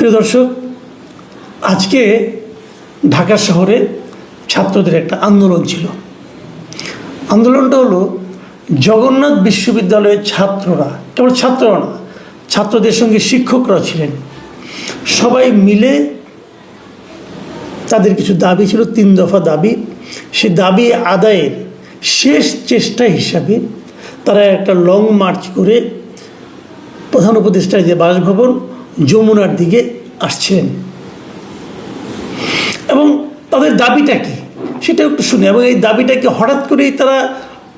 প্রিয় দর্শক, আজকে ঢাকা শহরে ছাত্রদের একটা আন্দোলন ছিল। আন্দোলনটা হলো জগন্নাথ বিশ্ববিদ্যালয়ের ছাত্ররা, কেবল ছাত্ররা না, ছাত্রদের সঙ্গে শিক্ষকরা ছিলেন, সবাই মিলে তাদের কিছু দাবি ছিল, 3 দফা দাবি। সে দাবি আদায়ের শেষ চেষ্টা হিসাবে তারা একটা লং মার্চ করে প্রধান উপদেষ্টার যে বাসভবন যমুনার দিকে আসছিলেন। এবং তাদের দাবিটা কি সেটা একটু শুনি। এবং এই দাবিটাকে হঠাৎ করেই তারা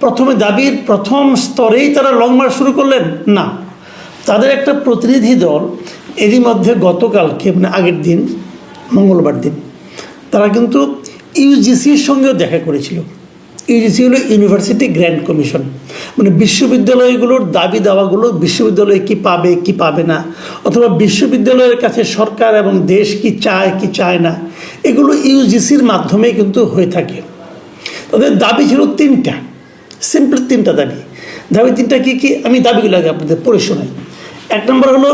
প্রথমে দাবির প্রথম স্তরেই তারা লং মার্চ শুরু করলেন না। তাদের একটা প্রতিনিধি দল এরই মধ্যে গতকালকে, মানে আগের দিন, মঙ্গলবার দিন, তারা কিন্তু ইউজিসির সঙ্গেও দেখা করেছিল। ইউজিসি হলো ইউনিভার্সিটি গ্র্যান্ট কমিশন, মানে বিশ্ববিদ্যালয়গুলোর দাবি দাওয়াগুলো বিশ্ববিদ্যালয় কি পাবে কি পাবে না, অথবা বিশ্ববিদ্যালয়ের কাছে সরকার এবং দেশ কি চায় কি চায় না, এগুলো ইউজিসির মাধ্যমে কিন্তু হয়ে থাকে। তাদের দাবি ছিল 3টা, সিম্পল 3টা দাবি। দাবি 3টা কী কী আমি দাবিগুলো আগে আপনাদের পড়ে শোনাই। 1 নম্বর হলো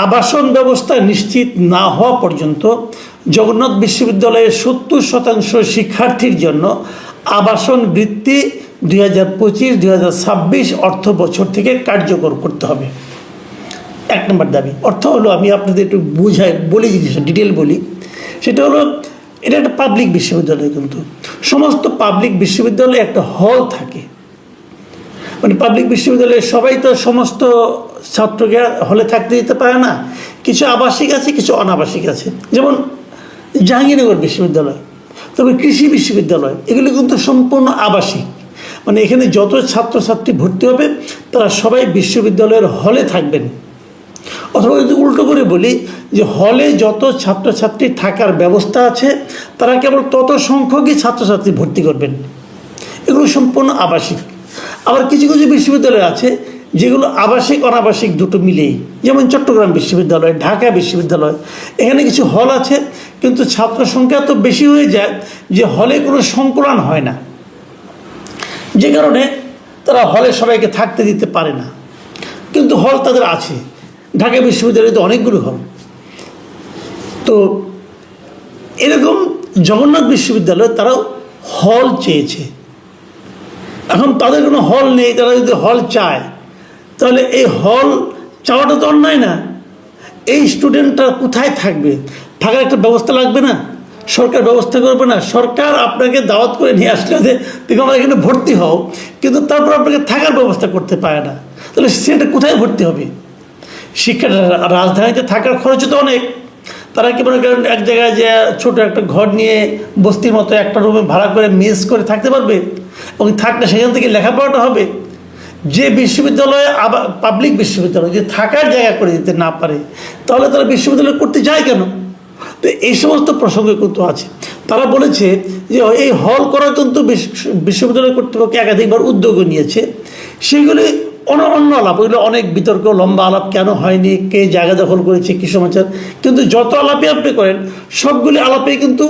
আবাসন ব্যবস্থা নিশ্চিত না হওয়া পর্যন্ত জগন্নাথ বিশ্ববিদ্যালয়ের 70% শিক্ষার্থীর জন্য আবাসন বৃত্তি 2025-2026 অর্থ বছর থেকে কার্যকর করতে হবে। 1 নম্বর দাবি। অর্থ হলো, আমি আপনাদের একটু বলি, জিনিসটা ডিটেল বলি। সেটা হলো, এটা একটা পাবলিক বিশ্ববিদ্যালয়, কিন্তু সমস্ত পাবলিক বিশ্ববিদ্যালয়ে একটা হল থাকে। মানে পাবলিক বিশ্ববিদ্যালয়ে সবাই তো সমস্ত ছাত্রকে হলে থাকতে দিতে পারে না। কিছু আবাসিক আছে, কিছু অনাবাসিক আছে। যেমন জাহাঙ্গীরনগর বিশ্ববিদ্যালয়, তবে কৃষি বিশ্ববিদ্যালয়, এগুলো কিন্তু সম্পূর্ণ আবাসিক। মানে এখানে যত ছাত্রছাত্রী ভর্তি হবে তারা সবাই বিশ্ববিদ্যালয়ের হলে থাকবেন। অথবা যদি উল্টো করে বলি, যে হলে যত ছাত্রছাত্রী থাকার ব্যবস্থা আছে তারা কেবল তত সংখ্যকই ছাত্রছাত্রী ভর্তি করবেন। এগুলো সম্পূর্ণ আবাসিক। আবার কিছু কিছু বিশ্ববিদ্যালয় আছে যেগুলো আবাসিক অনাবাসিক দুটো মিলেই, যেমন চট্টগ্রাম বিশ্ববিদ্যালয়, ঢাকা বিশ্ববিদ্যালয়, এখানে কিছু হল আছে, কিন্তু ছাত্র সংখ্যা তো বেশি হয়ে যায় যে হলে কোনো সংকুলান হয় না, যে কারণে তারা হলে সবাইকে থাকতে দিতে পারে না। কিন্তু হল তাদের আছে। ঢাকা বিশ্ববিদ্যালয়ে তো অনেকগুলো হল। তো এরকম জগন্নাথ বিশ্ববিদ্যালয় তারাও হল চেয়েছে। এখন তাদের কোনো হল নেই, তারা যদি হল চায় তাহলে এই হল চাওয়াটা তো অন্যায় না। এই স্টুডেন্টরা কোথায় থাকবে? থাকার একটা ব্যবস্থা লাগবে না? সরকার ব্যবস্থা করবে না? সরকার আপনাকে দাওয়াত করে নিয়ে আসলে যে তুমি আমার এখানে ভর্তি হও, কিন্তু তারপর আপনাকে থাকার ব্যবস্থা করতে পারে না, তাহলে সেটা কোথায় ভর্তি হবে? শিক্ষা রাজধানীতে থাকার খরচ তো অনেক। তারা কি মনে করেন এক জায়গায় যে ছোটো একটা ঘর নিয়ে বস্তির মতো একটা রুমে ভাড়া করে মেস করে থাকতে পারবে? এবং থাকলে সেখান থেকে লেখাপড়াটা হবে। যে বিশ্ববিদ্যালয়ে আবার পাবলিক বিশ্ববিদ্যালয় যে থাকার জায়গা করে দিতে না পারে, তাহলে তারা বিশ্ববিদ্যালয় করতে যায় কেন? তো এই সমস্ত প্রসঙ্গে কিন্তু আছে। তারা বলেছে যে এই হল করা কিন্তু বিশ্ববিদ্যালয় কর্তৃপক্ষ একাধিকবার উদ্যোগও নিয়েছে। সেইগুলি অন্য আলাপ, ওইগুলো অনেক বিতর্ক, লম্বা আলাপ, কেন হয়নি, কে জায়গা দখল করেছে, কী সমাচার। কিন্তু যত আলাপে আপনি করেন সবগুলি আলাপে কিন্তু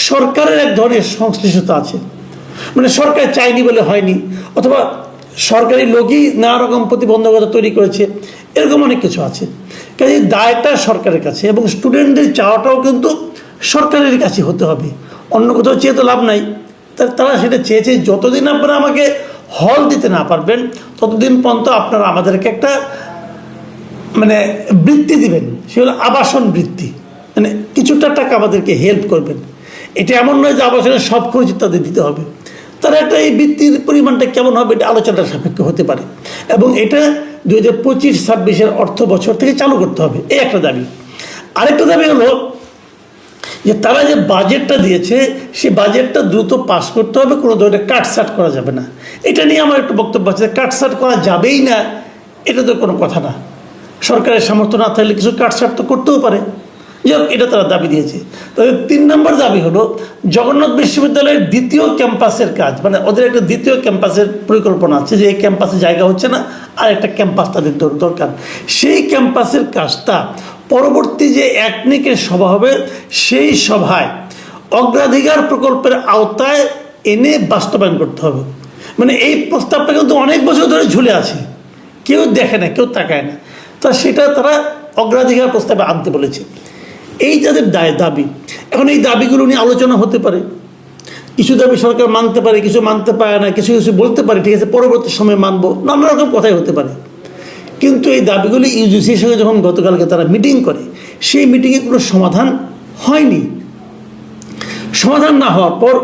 সরকারের এক ধরনের সংশ্লিষ্টতা আছে। মানে সরকার চায়নি বলে হয়নি, অথবা সরকারি লোকই নানা রকম প্রতিবন্ধকতা তৈরি করেছে, এরকম অনেক কিছু আছে। কাজে দায়টা সরকারের কাছে, এবং স্টুডেন্টদের চাওয়াটাও কিন্তু সরকারের কাছে হতে হবে। অন্য কোথাও চেয়ে তো লাভ নাই। তারা সেটা চেয়েছে, যতদিন আপনারা আমাকে হল দিতে না পারবেন ততদিন পর্যন্ত আপনারা আমাদেরকে একটা মানে বৃত্তি দিবেন, সে হলো আবাসন বৃত্তি। মানে কিছুটা টাকা আমাদেরকে হেল্প করবেন। এটা এমন নয় যে আবাসনের সব খরচ তাদের দিতে হবে। তারা একটা এই বৃত্তির পরিমাণটা কেমন হবে এটা আলোচনার সাপেক্ষে হতে পারে, এবং এটা 2025-26 অর্থ বছর থেকে চালু করতে হবে। এই একটা দাবি। আরেকটা দাবি হলো যে তারা যে বাজেটটা দিয়েছে সেই বাজেটটা দ্রুত পাস করতে হবে, কোনো ধরনের কাটছাট করা যাবে না। এটা নিয়ে আমার একটু বক্তব্য আছে। কাটছাট করা যাবেই না এটা তো কোনো কথা না। সরকারের সামর্থ্য না থাকলে কিছু কাটছাট তো করতেও পারে। যাই হোক, এটা তারা দাবি দিয়েছে। তবে 3 নম্বর দাবি হলো জগন্নাথ বিশ্ববিদ্যালয়ের 2য় ক্যাম্পাসের কাজ। মানে ওদের একটা 2য় ক্যাম্পাসের পরিকল্পনা আছে, যে এই ক্যাম্পাসে জায়গা হচ্ছে না, আর একটা ক্যাম্পাস তাদের দরকার। সেই ক্যাম্পাসের কাজটা পরবর্তী যে একনিকের সভা হবে সেই সভায় অগ্রাধিকার প্রকল্পের আওতায় এনে বাস্তবায়ন করতে হবে। মানে এই প্রস্তাবটা কিন্তু অনেক বছর ধরে ঝুলে আছে, কেউ দেখে না, কেউ তাকায় না। তা সেটা তারা অগ্রাধিকার প্রস্তাবে আনতে বলেছে। এই তাদের দাবি। এখন এই দাবিগুলো নিয়ে আলোচনা হতে পারে, কিছু দাবি সরকার মানতে পারে, কিছু মানতে পারে না, কিছু কিছু বলতে পারে ঠিক আছে পরবর্তী সময় মানবো, নানা রকম কথাই হতে পারে। কিন্তু এই দাবিগুলি ইউজিসির সঙ্গে যখন গতকালকে তারা মিটিং করে, সেই মিটিংয়ে কোনো সমাধান হয়নি। সমাধান না হওয়ার পর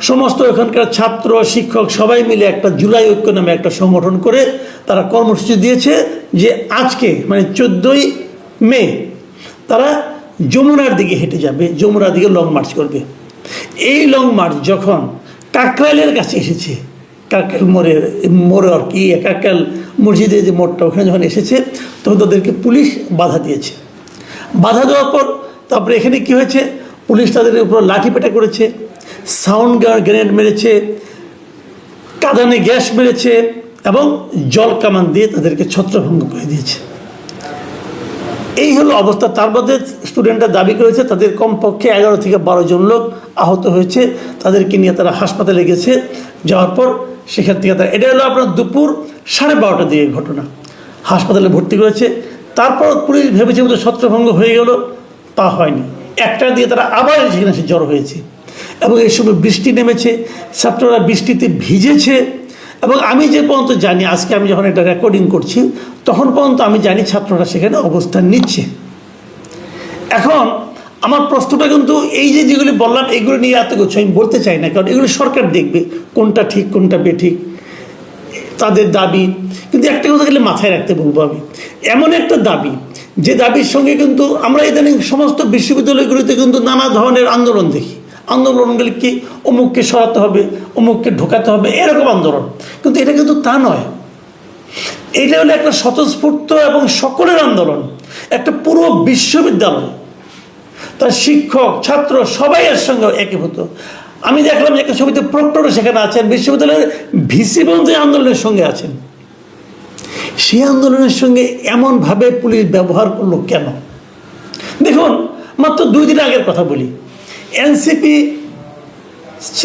সমস্ত এখানকার ছাত্র শিক্ষক সবাই মিলে একটা জুলাই ঐক্য নামে একটা সংগঠন করে তারা কর্মসূচি দিয়েছে যে আজকে মানে 14ই মে তারা যমুনার দিকে হেঁটে যাবে, যমুনার দিকে লং মার্চ করবে। এই লং মার্চ যখন কাকরাইলের কাছে এসেছে, কাকরাইল মোড়ে আর কি কাকরাইল মসজিদের যে মোড়টা ওখানে যখন এসেছে তখন তাদেরকে পুলিশ বাধা দিয়েছে। বাধা দেওয়ার পর তারপরে এখানে কি হয়েছে, পুলিশ তাদের উপর লাঠিপেটা করেছে, সাউন্ড গ্রেনেড মেরেছে, কাঁদানে গ্যাস মেরেছে এবং জল কামান দিয়ে তাদেরকে ছত্রভঙ্গ করে দিয়েছে। এই হলো অবস্থা। তার মধ্যে স্টুডেন্টরা দাবি করেছে তাদের কমপক্ষে 11 থেকে 12 জন লোক আহত হয়েছে, তাদেরকে নিয়ে তারা হাসপাতালে গেছে। যাওয়ার পর সেখান থেকে তারা, এটা হলো আপনার দুপুর 12:30টার দিকে ঘটনা, হাসপাতালে ভর্তি করেছে। তারপর পুলিশ ভেবেছে বোধহয় ছত্রভঙ্গ হয়ে গেল, তা হয়নি। 1টার দিকে তারা আবার সেখানে এসে জড়ো হয়েছে এবং এই সময় বৃষ্টি নেমেছে, ছাত্ররা বৃষ্টিতে ভিজেছে। এবং আমি যে পর্যন্ত জানি, আজকে আমি যখন এটা রেকর্ডিং করছি তখন পর্যন্ত আমি জানি ছাত্ররা সেখানে অবস্থান নিচ্ছে। এখন আমার প্রশ্নটা কিন্তু এই যে যেগুলি বললাম এগুলো নিয়ে এত কিছু আমি বলতে চাই না, কারণ এগুলো সরকার দেখবে কোনটা ঠিক কোনটা বেঠিক, তাদের দাবি। কিন্তু একটা কথা গেলে মাথায় রাখতে বলবো আমি, এমন একটা দাবি যে দাবির সঙ্গে কিন্তু আমরা ইদানিং সমস্ত বিশ্ববিদ্যালয়গুলিতে কিন্তু নানা ধরনের আন্দোলন দেখি। আন্দোলনগুলি কি অমুককে সরাতে হবে, অমুককে ঢোকাতে হবে, এরকম আন্দোলন। কিন্তু এটা কিন্তু তা নয়, এটা হলো একটা স্বতঃস্ফূর্ত এবং সকলের আন্দোলন। একটা পুরো বিশ্ববিদ্যালয়, তার শিক্ষক ছাত্র সবাই এর সঙ্গে একীভূত। আমি দেখলাম যে একটা ছবিতে প্রক্টরও সেখানে আছেন, বিশ্ববিদ্যালয়ের ভিসি বন্ধু আন্দোলনের সঙ্গে আছেন। সেই আন্দোলনের সঙ্গে এমনভাবে পুলিশ ব্যবহার করলো কেন? দেখুন, মাত্র 2 দিন আগের কথা বলি, এনসিপি,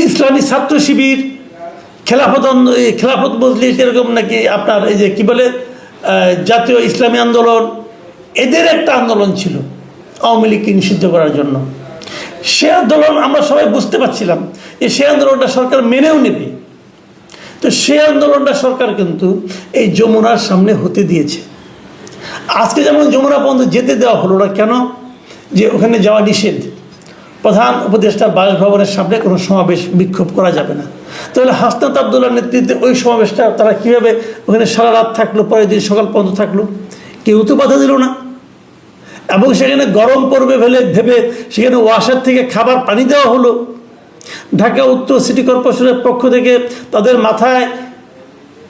ইসলামী ছাত্র শিবির, খেলাফত মজলিস, এরকম নাকি আপনার এই যে কী বলে জাতীয় ইসলামী আন্দোলন, এদের একটা আন্দোলন ছিল আওয়ামী লীগকে নিষিদ্ধ করার জন্য। সে আন্দোলন আমরা সবাই বুঝতে পারছিলাম যে সে আন্দোলনটা সরকার মেনেও নেবে। তো সে আন্দোলনটা সরকার কিন্তু এই যমুনার সামনে হতে দিয়েছে। আজকে যেমন যমুনা পর্যন্ত যেতে দেওয়া হলো না কেন? যে ওখানে যাওয়া নিষেধ, প্রধান উপদেষ্টার বাসভবনের সামনে কোনো সমাবেশ বিক্ষোভ করা যাবে না। তাহলে হাসনাত আবদুল্লাহর নেতৃত্বে ওই সমাবেশটা তারা কীভাবে ওখানে সারা রাত থাকলো, পরের দিন সকাল পর্যন্ত থাকলো? কেউ তো বাধা দিল না। এবং সেখানে গরম পড়বে ভেবে সেখানে ওয়াসার থেকে খাবার পানি দেওয়া হলো। ঢাকা উত্তর সিটি কর্পোরেশনের পক্ষ থেকে তাদের মাথায়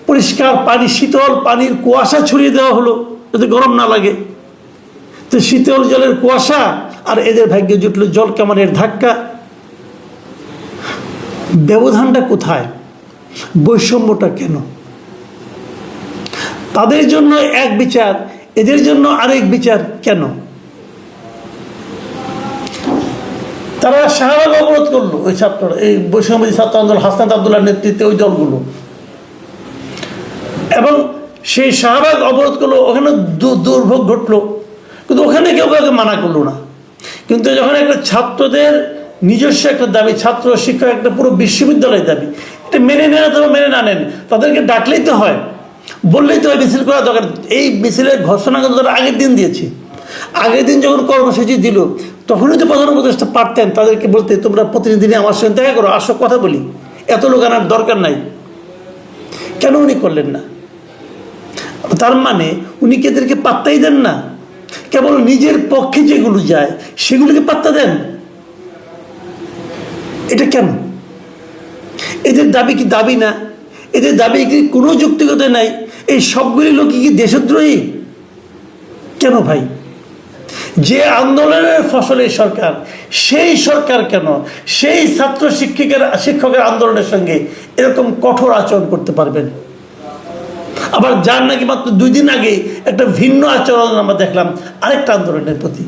পরিষ্কার পানি, শীতল পানির কুয়াশা ছড়িয়ে দেওয়া হলো যাতে গরম না লাগে। তো শীতল জলের কুয়াশা আর এদের ভাগ্যে জুটলো জল কামানের ধাক্কা। ব্যবধানটা কোথায়? বৈষম্যটা কেন? তাদের জন্য এক বিচার, এদের জন্য আরেক বিচার কেন? তারা শাহবাগ অবরোধ করলো, ওই ছাত্ররা, এই বৈষম্যবাদী ছাত্র আন্দোলন, হাসনাত আবদুল্লাহর নেতৃত্বে ওই দলগুলো, এবং সেই শাহবাগ অবরোধ করলো, ওখানে দুর্ভোগ ঘটলো, কিন্তু ওখানে কেউ কাউকে মানা করলো না। কিন্তু যখন একটা ছাত্রদের নিজস্ব একটা দাবি, ছাত্র শিক্ষক একটা পুরো বিশ্ববিদ্যালয়ের দাবি, এটা মেনে নেন অথবা মেনে না নেন, তাদেরকে ডাকলেই তো হয়, বললেই তো হয় মিছিল করা দরকার। এই মিছিলের ঘোষণা কিন্তু তারা আগের দিন দিয়েছে। আগের দিন যখন কর্মসূচি দিল তখনই তো প্রধান উপদেষ্টা পারতেন তাদেরকে বলতে, তোমরা প্রতিনিধিনি আমার সঙ্গে দেখা করো, আসো কথা বলি, এত লোক আনার দরকার নাই। কেন উনি করলেন না? তার মানে উনি কি এদেরকে পাত্তাই দেন না? কেবল নিজের পক্ষে যেগুলো যায় সেগুলোকে পাত্তা দেন। এটা কেন? এদের দাবি কি দাবি না? এদের দাবি কি কোনো যৌক্তিকতা নাই? এই সবগুলি লোকই কি দেশদ্রোহী? কেন ভাই? যে আন্দোলনের ফসলে সরকার, সেই সরকার কেন সেই ছাত্র শিক্ষকের আন্দোলনের সঙ্গে এরকম কঠোর আচরণ করতে পারবেন? আবার যার নাকি মাত্র 2 দিন আগে একটা ভিন্ন আচরণ আমরা দেখলাম আরেকটা আন্দোলনের প্রতি।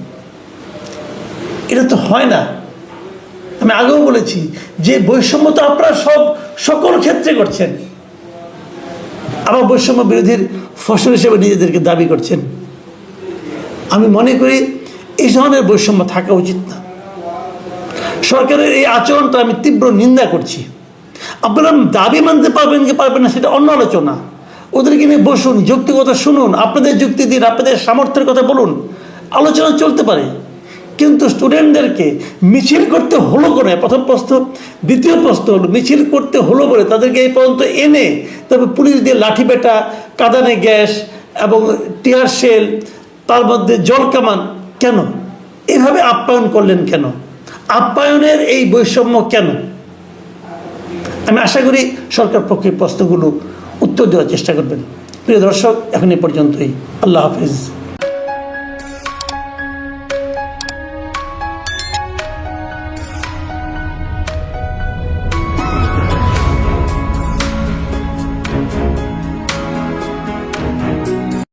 এটা তো হয় না। আমি আগেও বলেছি যে বৈষম্য তো আপনারা সকল ক্ষেত্রে করছেন, আবার বৈষম্য বিরোধীর ফসল হিসেবে নিজেদেরকে দাবি করছেন। আমি মনে করি এই ধরনের বৈষম্য থাকা উচিত না। সরকারের এই আচরণটা আমি তীব্র নিন্দা করছি। আপনারা দাবি মানতে পারবেন কি পারবেন না সেটা অন্য আলোচনা, ওদেরকে নিয়ে বসুন, যুক্তিগত শুনুন, আপনাদের যুক্তি দিন, আপনাদের সামর্থ্যের কথা বলুন, আলোচনা চলতে পারে। কিন্তু স্টুডেন্টদেরকে মিছিল করতে হলো করে, প্রথম প্রশ্ন। দ্বিতীয় প্রশ্ন হলো, মিছিল করতে হলো করে তাদেরকে এই পর্যন্ত এনে তারপর পুলিশ দিয়ে লাঠিপেটা, কাঁদানে গ্যাস এবং টিয়ার শেল, তার মধ্যে জল কামান, কেন এভাবে আপ্যায়ন করলেন? কেন আপ্যায়নের এই বৈষম্য কেন? আমি আশা করি সরকার পক্ষে প্রশ্নগুলো উত্তর দেওয়ার চেষ্টা করবেন। প্রিয় দর্শক, এখন এই পর্যন্তই। আল্লাহ হাফিজ।